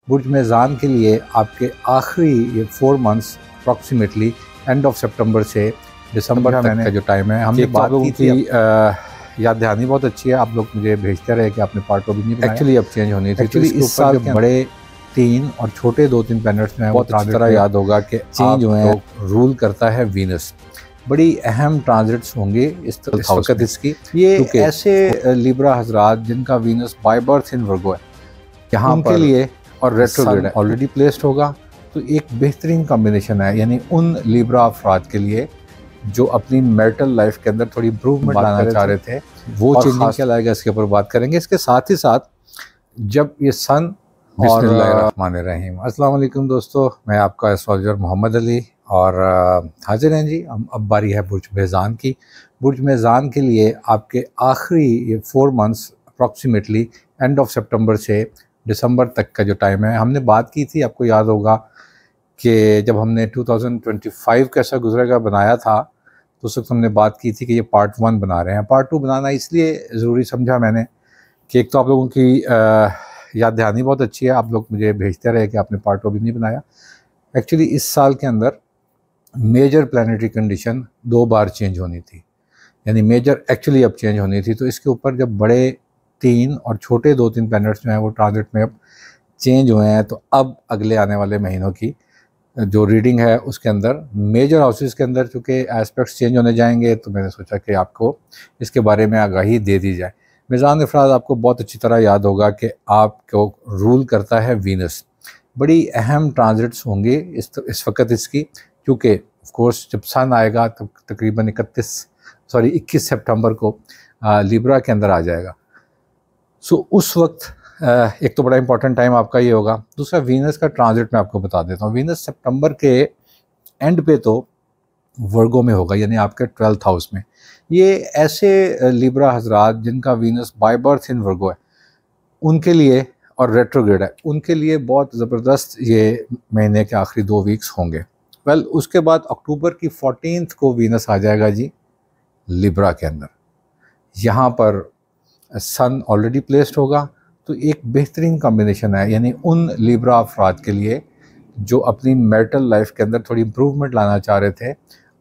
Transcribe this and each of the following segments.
बुर्ज मेज़ान के लिए आपके आखिरी ये 4 मंथ्स अप्रॉक्सीमेटली एंड ऑफ सितंबर से दिसंबर तक का जो टाइम है, हमने बात की थी। याद दहानी बहुत अच्छी है, आप लोग मुझे भेजते रहे कि आपने पार्ट 2 भी नहीं बनाया। एक्चुअली अब चेंज होनी थी। एक्चुअली इस साल जो बड़े 3 और छोटे 2-3 प्लैनेट्स में बहुत अच्छी तरह याद होगा कि चेंज हुए हैं। रूल करता है वीनस। बड़ी अहम ट्रांजिट्स होंगे इस वक्त इसकी। ये ऐसे लिब्रा हजरात जिनका वीनस बाय बर्थ इन वर्गो है, यहाँ के लिए और रेट्रोग्रेड ऑलरेडी प्लेस्ड होगा, तो एक बेहतरीन कॉम्बिनेशन है। यानी उन लिब्रा अफराद के लिए जो अपनी मैरिटल लाइफ के अंदर थोड़ी इम्प्रूवमेंट लाना चाह रहे थे, वो चेंजिंग क्या लाएगा इसके ऊपर बात करेंगे। इसके साथ ही साथ जब ये सन बिस्मिल्लाहिर्रहमानिर्रहीम। अस्सलाम वालेकुम दोस्तों, मैं आपका एस्ट्रोलॉजर मोहम्मद अली और हाजिर हैं जी। अब बारी है बुर्ज मेज़ान की। बुर्ज मेज़ान के लिए आपके आखिरी ये 4 मंथ्स अप्रॉक्सीमेटली एंड ऑफ सितंबर से दिसंबर तक का जो टाइम है, हमने बात की थी, आपको याद होगा कि जब हमने 2025 कैसा गुजरेगा बनाया था, तो उस वक्त हमने बात की थी कि ये पार्ट 1 बना रहे हैं। पार्ट 2 बनाना इसलिए ज़रूरी समझा मैंने कि एक तो आप लोगों की याद दहानी बहुत अच्छी है, आप लोग मुझे भेजते रहे कि आपने पार्ट 2 भी नहीं बनाया। एक्चुअली इस साल के अंदर मेजर प्लानिटरी कंडीशन 2 बार चेंज होनी थी, यानी मेजर एक्चुअली अब चेंज होनी थी। तो इसके ऊपर जब बड़े 3 और छोटे 2-3 प्लैनेट्स जो हैं वो ट्रांजिट में अब चेंज हुए हैं, तो अब अगले आने वाले महीनों की जो रीडिंग है उसके अंदर मेजर हाउसेस के अंदर चूँकि एस्पेक्ट्स चेंज होने जाएंगे, तो मैंने सोचा कि आपको इसके बारे में आगाही दे दी जाए। मेज़ान अफराद आपको बहुत अच्छी तरह याद होगा कि आपको रूल करता है वीनस। बड़ी अहम ट्रांजिट्स होंगे इस वक्त इसकी, क्योंकि ऑफ कोर्स जब सन आएगा तब तकरीबन 21 सितंबर को लिब्रा के अंदर आ जाएगा। सो उस वक्त एक तो बड़ा इंपॉर्टेंट टाइम आपका ये होगा। दूसरा वीनस का ट्रांजिट मैं आपको बता देता हूँ। वीनस सितंबर के एंड पे तो वर्गो में होगा, यानी आपके 12th हाउस में। ये ऐसे लिब्रा हजरात जिनका वीनस बाय बर्थ इन वर्गो है, उनके लिए और रेट्रोग्रेड है, उनके लिए बहुत ज़बरदस्त ये महीने के आखिरी 2 वीक्स होंगे। वेल, उसके बाद अक्टूबर की 14th को वीनस आ जाएगा जी लिब्रा के अंदर। यहाँ पर सन ऑलरेडी प्लेस्ड होगा, तो एक बेहतरीन कॉम्बिनेशन है। यानी उन लिब्रा अफराद के लिए जो अपनी मैरिटल लाइफ के अंदर थोड़ी इम्प्रूवमेंट लाना चाह रहे थे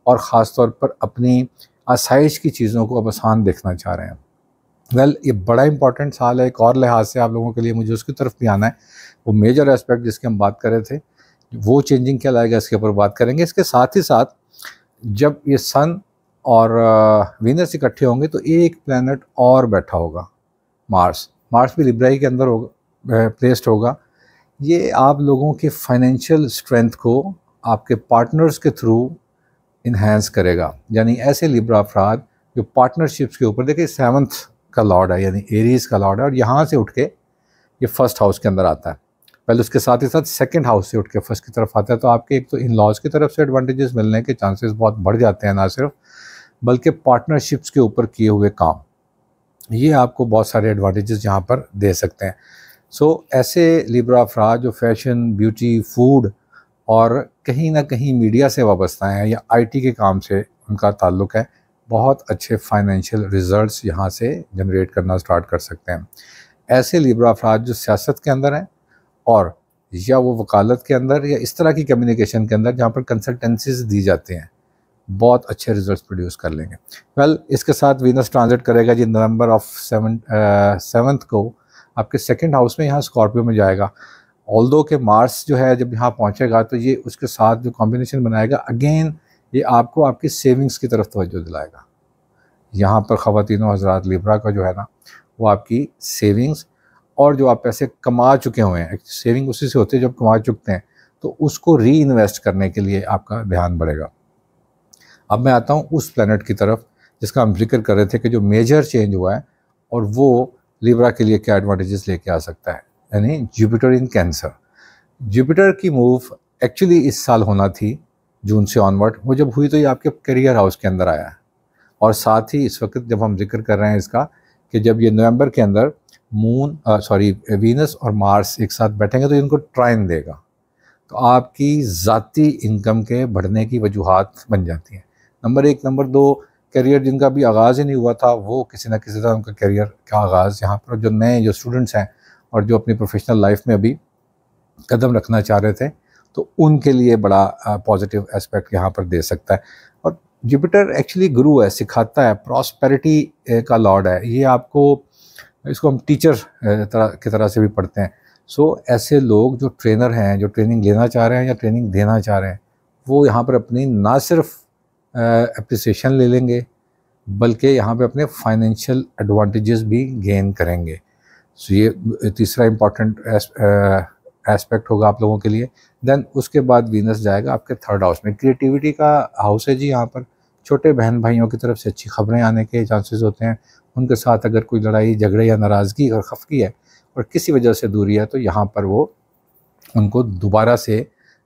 और ख़ास तौर पर अपनी आसाइश की चीज़ों को अब आसान देखना चाह रहे हैं। वेल, ये बड़ा इंपॉर्टेंट साल है। एक और लिहाज से आप लोगों के लिए मुझे उसकी तरफ भी आना है। वो मेजर एस्पेक्ट जिसकी हम बात कर रहे थे, वो चेंजिंग क्या लाएगा इसके ऊपर बात करेंगे। इसके साथ ही साथ जब ये सन और वीनस इकट्ठे होंगे, तो एक प्लैनेट और बैठा होगा, मार्स भी लिब्रा के अंदर होगा, प्लेस्ड होगा। ये आप लोगों के फाइनेंशियल स्ट्रेंथ को आपके पार्टनर्स के थ्रू इन्हेंस करेगा। यानी ऐसे लिब्रा अफराद जो पार्टनरशिप्स के ऊपर, देखिए 7th का लॉर्ड है, यानी एरीज का लॉर्ड है, और यहाँ से उठ के ये 1st हाउस के अंदर आता है। पहले उसके साथ ही साथ 2nd हाउस से उठ के 1st की तरफ आता है। तो आपके एक तो इन लॉज की तरफ से एडवांटेजेस मिलने के चांसेस बहुत बढ़ जाते हैं, ना सिर्फ बल्कि पार्टनरशिप्स के ऊपर किए हुए काम, ये आपको बहुत सारे एडवांटेजेस यहाँ पर दे सकते हैं। सो ऐसे लिब्रा अफराद जो फैशन, ब्यूटी, फूड और कहीं ना कहीं मीडिया से वाबस्ता हैं या आईटी के काम से उनका ताल्लुक़ है, बहुत अच्छे फाइनेंशियल रिजल्ट्स यहाँ से जनरेट करना स्टार्ट कर सकते हैं। ऐसे लिब्रा अफराद जो सियासत के अंदर हैं और या वो वकालत के अंदर या इस तरह की कम्युनिकेशन के अंदर जहाँ पर कंसल्टेंसीज दी जाती हैं, बहुत अच्छे रिजल्ट्स प्रोड्यूस कर लेंगे। वेल, इसके साथ वीनस ट्रांजिट करेगा जी नवंबर ऑफ 7th को आपके 2nd हाउस में, यहाँ स्कॉर्पियो में जाएगा। ऑल्दो के मार्स जो है जब यहाँ पहुँचेगा, तो ये उसके साथ जो कॉम्बिनेशन बनाएगा, अगेन ये आपको आपकी सेविंग्स की तरफ तवज्जो दिलाएगा। यहाँ पर ख़वातीनो हज़रात लिब्रा का जो है ना, वो आपकी सेविंग्स और जो आप पैसे कमा चुके हुए हैं, सेविंग उसी से होती है जब कमा चुकते हैं, तो उसको री इन्वेस्ट करने के लिए आपका ध्यान बढ़ेगा। अब मैं आता हूँ उस प्लैनेट की तरफ जिसका हम जिक्र कर रहे थे कि जो मेजर चेंज हुआ है और वो लिब्रा के लिए क्या एडवांटेजेस लेके आ सकता है, यानी जुपिटर इन कैंसर। जुपिटर की मूव एक्चुअली इस साल होना थी जून से ऑनवर्ड, वो जब हुई तो ये आपके करियर हाउस के अंदर आया है। और साथ ही इस वक्त जब हम जिक्र कर रहे हैं इसका कि जब ये नवंबर के अंदर वीनस और मार्स एक साथ बैठेंगे, तो इनको ट्राइन देगा, तो आपकी ज़ाती इनकम के बढ़ने की वजूहात बन जाती हैं। नंबर 1। नंबर 2, करियर जिनका भी आगाज़ ही नहीं हुआ था, वो किसी न किसी तरह उनका करियर का आगाज़ यहाँ पर, जो नए जो स्टूडेंट्स हैं और जो अपनी प्रोफेशनल लाइफ में अभी कदम रखना चाह रहे थे, तो उनके लिए बड़ा पॉजिटिव एस्पेक्ट यहाँ पर दे सकता है। और जुपिटर एक्चुअली गुरु है, सिखाता है, प्रॉस्पेरिटी का लॉर्ड है। ये आपको, इसको हम टीचर की तरह से भी पढ़ते हैं। सो ऐसे लोग जो ट्रेनर हैं, जो ट्रेनिंग लेना चाह रहे हैं या ट्रेनिंग देना चाह रहे हैं, वो यहाँ पर अपनी ना सिर्फ एप्रिसिएशन ले लेंगे, बल्कि यहाँ पे अपने फाइनेंशियल एडवांटेजेस भी गेन करेंगे। सो ये तीसरा इम्पॉर्टेंट एस्पेक्ट होगा आप लोगों के लिए। देन उसके बाद वीनस जाएगा आपके थर्ड हाउस में, क्रिएटिविटी का हाउस है जी। यहाँ पर छोटे बहन भाइयों की तरफ से अच्छी खबरें आने के चांसेस होते हैं। उनके साथ अगर कोई लड़ाई झगड़े या नाराज़गी और खफगी है और किसी वजह से दूरी है, तो यहाँ पर वो उनको दोबारा से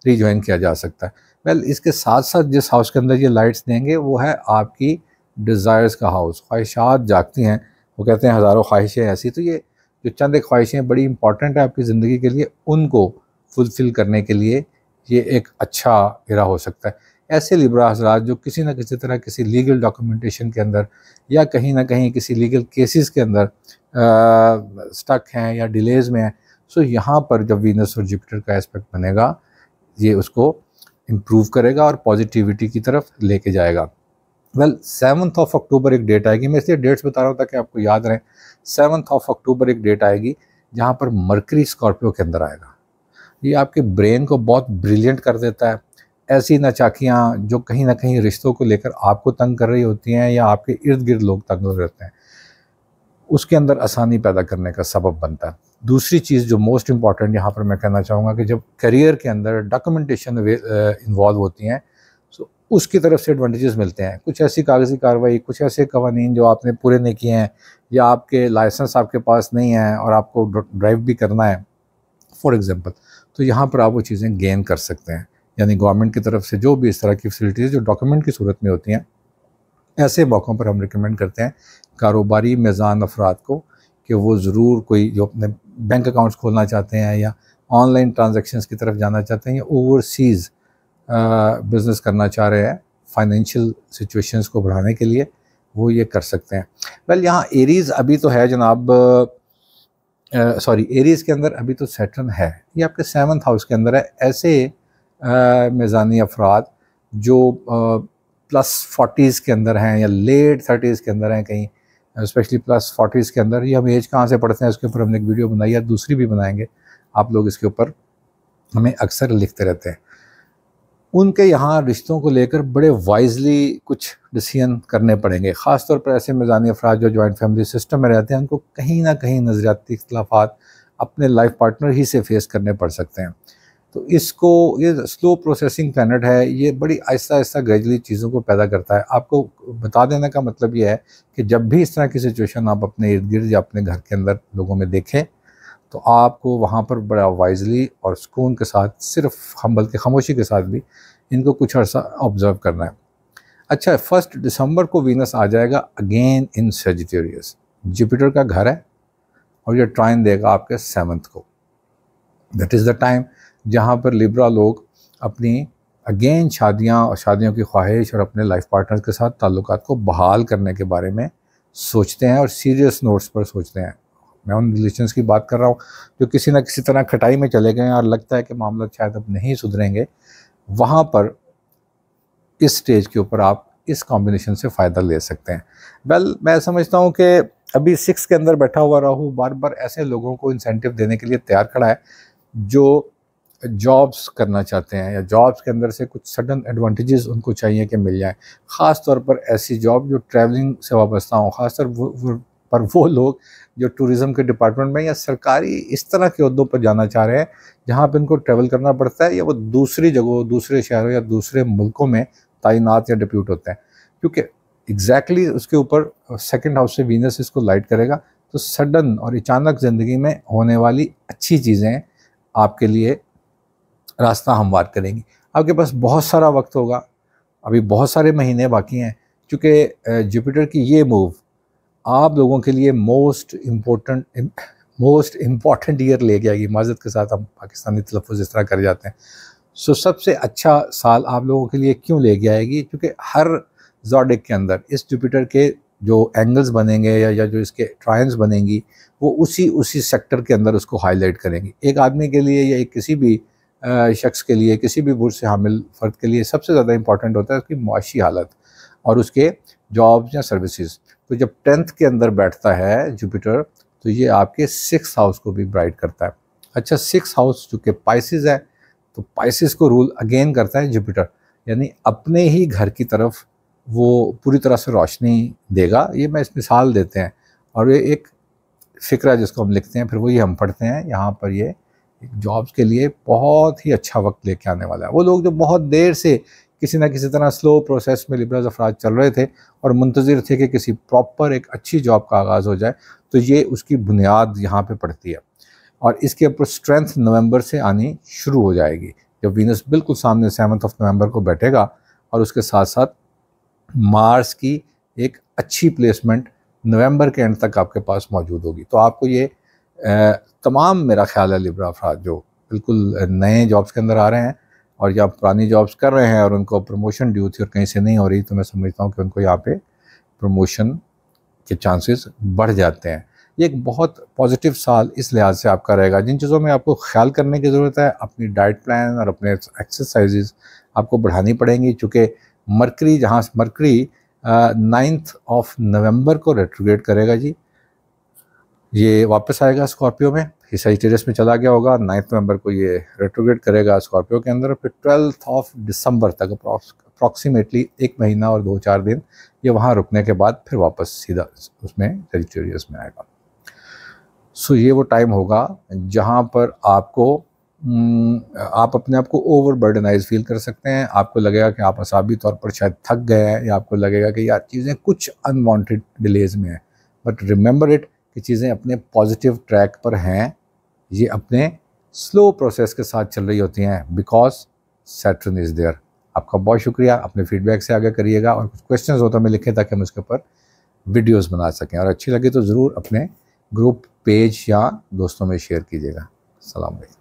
रिज्वाइन किया जा सकता है। वेल, इसके साथ साथ जिस हाउस के अंदर ये लाइट्स देंगे वो है आपकी डिज़ायर्स का हाउस। ख्वाहिशात जागती हैं, वो कहते हैं हज़ारों ख्वाहिशें ऐसी। तो ये जो चंद एक ख्वाहिशें बड़ी इंपॉर्टेंट है आपकी ज़िंदगी के लिए, उनको फुलफ़िल करने के लिए ये एक अच्छा एरा हो सकता है। ऐसे लिब्रा हज़रात जो किसी न किसी तरह किसी लीगल डॉक्यूमेंटेशन के अंदर या कहीं ना कहीं किसी लीगल केसेस के अंदर स्टक हैं या डिलेज़ में हैं, सो यहाँ पर जब वीनस और जुपिटर का एस्पेक्ट बनेगा, ये उसको इम्प्रूव करेगा और पॉजिटिविटी की तरफ लेके जाएगा। वेल, 7 अक्टूबर एक डेट आएगी, मैं इसलिए डेट्स बता रहा हूँ ताकि आपको याद रहे। 7 अक्टूबर एक डेट आएगी जहाँ पर मरकरी स्कॉर्पियो के अंदर आएगा। ये आपके ब्रेन को बहुत ब्रिलियंट कर देता है। ऐसी नचाकियाँ जो कहीं ना कहीं रिश्तों को लेकर आपको तंग कर रही होती हैं या आपके इर्द गिर्द लोग तंग हो रहते हैं, उसके अंदर आसानी पैदा करने का सबब बनता है। दूसरी चीज़ जो मोस्ट इम्पॉर्टेंट यहाँ पर मैं कहना चाहूँगा कि जब करियर के अंदर डॉक्यूमेंटेशन इन्वॉल्व होती हैं, सो उसकी तरफ से एडवांटेजेस मिलते हैं। कुछ ऐसी कागज़ी कार्रवाई, कुछ ऐसे कवानीन जो आपने पूरे नहीं किए हैं या आपके लाइसेंस आपके पास नहीं है और आपको ड्राइव भी करना है फॉर एग्ज़ाम्पल, तो यहाँ पर आप वो चीज़ें गेन कर सकते हैं। यानी गवर्नमेंट की तरफ से जो भी इस तरह की फैसिलिटीज़ जो डॉक्यूमेंट की सूरत में होती हैं, ऐसे मौक़ों पर हम रिकमेंड करते हैं कारोबारी मेज़ान अफराद को कि वो ज़रूर कोई जो अपने बैंक अकाउंट्स खोलना चाहते हैं या ऑनलाइन ट्रांजैक्शंस की तरफ जाना चाहते हैं या ओवरसीज़ बिज़नेस करना चाह रहे हैं फाइनेंशियल सिचुएशंस को बढ़ाने के लिए, वो ये कर सकते हैं। वेल, यहाँ एरीज़ अभी तो है जनाब, एरीज़ के अंदर अभी तो सैटर्न है, ये आपके 7th हाउस के अंदर है। ऐसे मेज़ानी अफराद जो +40s के अंदर हैं या लेट 30s के अंदर हैं, कहीं स्पेशली +40s के अंदर, ये हम एज कहाँ से पढ़ते हैं उसके ऊपर हमने एक वीडियो बनाई है, दूसरी भी बनाएंगे। आप लोग इसके ऊपर हमें अक्सर लिखते रहते हैं। उनके यहाँ रिश्तों को लेकर बड़े वाइजली कुछ डिसीजन करने पड़ेंगे। ख़ास तौर पर ऐसे मेज़ानी अफराद जो जॉइंट फैमिली सिस्टम में रहते हैं, उनको कहीं ना कहीं नज़रियाती इख्तिलाफ़ात अपने लाइफ पार्टनर ही से फेस करने पड़ सकते हैं। तो इसको, ये स्लो प्रोसेसिंग प्लैनेट है, ये बड़ी आहिस्ता आहिस्ता ग्रेजुअली चीज़ों को पैदा करता है। आपको बता देने का मतलब ये है कि जब भी इस तरह की सिचुएशन आप अपने इर्द गिर्द या अपने घर के अंदर लोगों में देखें, तो आपको वहाँ पर बड़ा वाइजली और सुकून के साथ, सिर्फ हम बल्कि खामोशी के साथ भी इनको कुछ अर्सा ऑब्ज़र्व करना है। अच्छा, 1 दिसंबर को वीनस आ जाएगा अगेन इन सेजिटेरियस, जुपिटर का घर है और ये ट्राइन देगा आपके 7th को। दैट इज़ द टाइम जहाँ पर लिब्रा लोग अपनी अगेन शादियाँ और शादियों की ख्वाहिश और अपने लाइफ पार्टनर्स के साथ ताल्लुकात को बहाल करने के बारे में सोचते हैं और सीरियस नोट्स पर सोचते हैं। मैं उन रिलेशंस की बात कर रहा हूँ जो किसी न किसी तरह खटाई में चले गए हैं और लगता है कि मामला शायद अब नहीं सुधरेंगे। वहाँ पर इस स्टेज के ऊपर आप इस कॉम्बिनेशन से फ़ायदा ले सकते हैं। वेल, मैं समझता हूँ कि अभी 6 के अंदर बैठा हुआ राहु बार बार ऐसे लोगों को इंसेंटिव देने के लिए तैयार खड़ा है जो जॉब्स करना चाहते हैं या जॉब्स के अंदर से कुछ सडन एडवांटेजेस उनको चाहिए कि मिल जाएं। ख़ास तौर पर ऐसी जॉब जो ट्रैवलिंग से वाबस्ता हों, ख़ासतौर पर वो लोग जो टूरिज़म के डिपार्टमेंट में या सरकारी इस तरह के ओहदों पर जाना चाह रहे हैं जहाँ पर इनको ट्रैवल करना पड़ता है या वो दूसरी जगहों, दूसरे शहरों या दूसरे मुल्कों में तैनात या डिप्यूट होते हैं, क्योंकि एग्जैक्टली उसके ऊपर 2nd हाउस से वीनस इसको लाइट करेगा। तो सडन और अचानक ज़िंदगी में होने वाली अच्छी चीज़ें आपके लिए रास्ता हमवार करेंगी। आपके पास बहुत सारा वक्त होगा, अभी बहुत सारे महीने बाकी हैं, क्योंकि जुपिटर की ये मूव आप लोगों के लिए मोस्ट इम्पॉर्टेंट ईयर ले आएगी। माज़रत के साथ हम पाकिस्तानी तलफ़्फ़ुज़ इस तरह कर जाते हैं। सो सबसे अच्छा साल आप लोगों के लिए क्यों ले आएगी? क्योंकि हर ज़ोडिक के अंदर इस जुपिटर के जो एंगल्स बनेंगे या जो इसके ट्रायंस बनेंगी वो उसी सेक्टर के अंदर उसको हाईलाइट करेंगी। एक आदमी के लिए या एक किसी भी शख्स के लिए, किसी भी बुर्ज से हामिल फ़र्द के लिए सबसे ज़्यादा इंपॉर्टेंट होता है उसकी मुआशी हालत और उसके जॉब्स या सर्विसेज। तो जब 10th के अंदर बैठता है जुपिटर तो ये आपके 6th हाउस को भी ब्राइट करता है। अच्छा, 6th हाउस जो कि पाइसिस है, तो पाइसिस को रूल अगेन करता है जुपिटर, यानी अपने ही घर की तरफ वो पूरी तरह से रोशनी देगा। ये मैं इस मिसाल देते हैं और ये एक फ़िक्रा जिसको हम लिखते हैं फिर वही हम पढ़ते हैं। यहाँ पर ये जॉब्स के लिए बहुत ही अच्छा वक्त लेके आने वाला है। वो लोग जो बहुत देर से किसी ना किसी तरह स्लो प्रोसेस में लिबरल अफराज चल रहे थे और मुंतज़िर थे कि किसी प्रॉपर एक अच्छी जॉब का आगाज़ हो जाए, तो ये उसकी बुनियाद यहाँ पे पड़ती है और इसके ऊपर स्ट्रेंथ नवंबर से आनी शुरू हो जाएगी जब वीनस बिल्कुल सामने 7 नवंबर को बैठेगा और उसके साथ साथ मार्स की एक अच्छी प्लेसमेंट नवंबर के एंड तक आपके पास मौजूद होगी। तो आपको ये तमाम मेरा ख्याल है लिब्रा अफराद जो बिल्कुल नए जॉब्स के अंदर आ रहे हैं और या पुरानी जॉब्स कर रहे हैं और उनको प्रमोशन ड्यू थी और कहीं से नहीं हो रही, तो मैं समझता हूँ कि उनको यहाँ पे प्रमोशन के चांसेस बढ़ जाते हैं। ये एक बहुत पॉजिटिव साल इस लिहाज से आपका रहेगा। जिन चीज़ों में आपको ख्याल करने की ज़रूरत है, अपनी डाइट प्लान और अपने एक्सरसाइजेज आपको बढ़ानी पड़ेंगी, चूँकि मरकरी 9 नवंबर को रेट्रोग्रेड करेगा जी। ये वापस आएगा स्कॉर्पियो में, सजिटेरियस में चला गया होगा। 9 नवंबर को ये रेट्रोग्रेड करेगा स्कॉर्पियो के अंदर, फिर 12 दिसंबर तक अप्रॉक्सीमेटली 1 महीना और 2-4 दिन ये वहाँ रुकने के बाद फिर वापस सीधा उसमें सजिटेरियस में आएगा। सो ये वो टाइम होगा जहाँ पर आपको आप अपने आप को ओवरबर्डनाइज फील कर सकते हैं। आपको लगेगा कि आप असाबी तौर पर शायद थक गए हैं या आपको लगेगा कि यार चीज़ें कुछ अनवांटेड डिलेज में हैं, बट रिमेंबर इट कि चीज़ें अपने पॉजिटिव ट्रैक पर हैं। ये अपने स्लो प्रोसेस के साथ चल रही होती हैं बिकॉज सैटर्न इज़ देयर। आपका बहुत शुक्रिया, अपने फीडबैक से आगे करिएगा और कुछ क्वेश्चंस हो तो हमें लिखें ताकि हम उसके ऊपर वीडियोस बना सकें और अच्छी लगे तो ज़रूर अपने ग्रुप पेज या दोस्तों में शेयर कीजिएगा। सलाम अलैकुम।